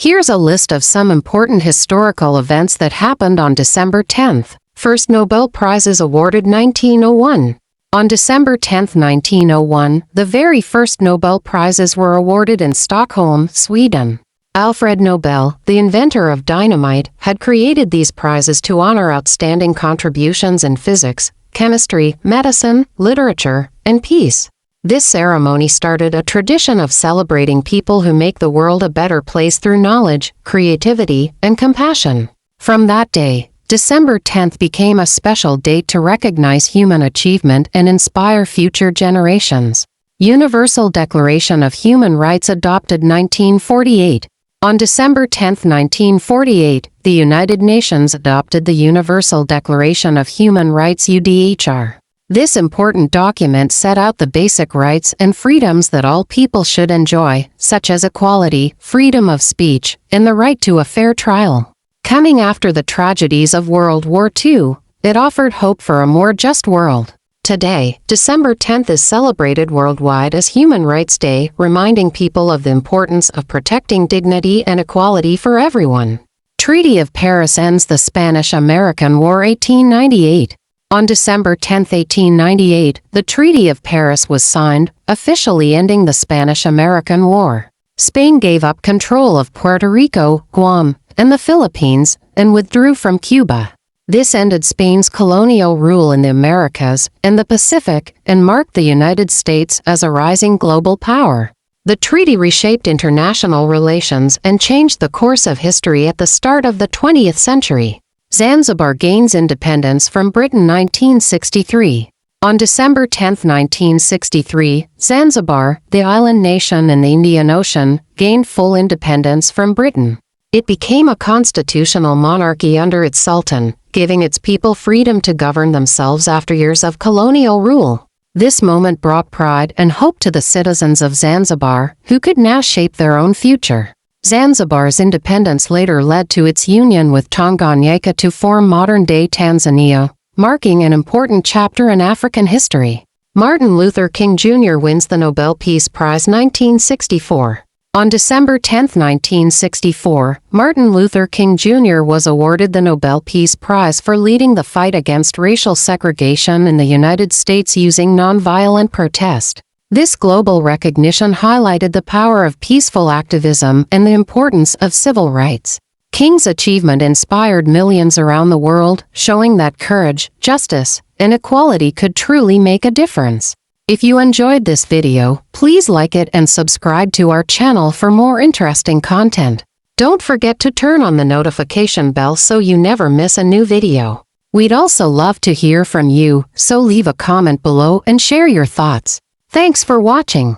Here's a list of some important historical events that happened on December 10th. First Nobel Prizes awarded 1901. On December 10, 1901, the very first Nobel Prizes were awarded in Stockholm, Sweden. Alfred Nobel, the inventor of dynamite, had created these prizes to honor outstanding contributions in physics, chemistry, medicine, literature, and peace. This ceremony started a tradition of celebrating people who make the world a better place through knowledge, creativity, and compassion. From that day, December 10th became a special date to recognize human achievement and inspire future generations. Universal Declaration of Human Rights adopted 1948. On December 10, 1948, the United Nations adopted the Universal Declaration of Human Rights UDHR. This important document set out the basic rights and freedoms that all people should enjoy, such as equality, freedom of speech, and the right to a fair trial. Coming after the tragedies of World War II, it offered hope for a more just world. Today, December 10th is celebrated worldwide as Human Rights Day, reminding people of the importance of protecting dignity and equality for everyone. Treaty of Paris ends the Spanish-American War 1898. On December 10, 1898, the Treaty of Paris was signed, officially ending the Spanish-American War. Spain gave up control of Puerto Rico, Guam, and the Philippines, and withdrew from Cuba. This ended Spain's colonial rule in the Americas and the Pacific and marked the United States as a rising global power. The treaty reshaped international relations and changed the course of history at the start of the 20th century. Zanzibar gains independence from Britain 1963. On December 10, 1963, Zanzibar, the island nation in the Indian Ocean, gained full independence from Britain. It became a constitutional monarchy under its sultan, giving its people freedom to govern themselves after years of colonial rule. This moment brought pride and hope to the citizens of Zanzibar, who could now shape their own future. Zanzibar's independence later led to its union with Tanganyika to form modern-day Tanzania, marking an important chapter in African history. Martin Luther King Jr. wins the Nobel Peace Prize 1964. On December 10, 1964, Martin Luther King Jr. was awarded the Nobel Peace Prize for leading the fight against racial segregation in the United States using nonviolent protest. This global recognition highlighted the power of peaceful activism and the importance of civil rights. King's achievement inspired millions around the world, showing that courage, justice, and equality could truly make a difference. If you enjoyed this video, please like it and subscribe to our channel for more interesting content. Don't forget to turn on the notification bell so you never miss a new video. We'd also love to hear from you, so leave a comment below and share your thoughts. Thanks for watching.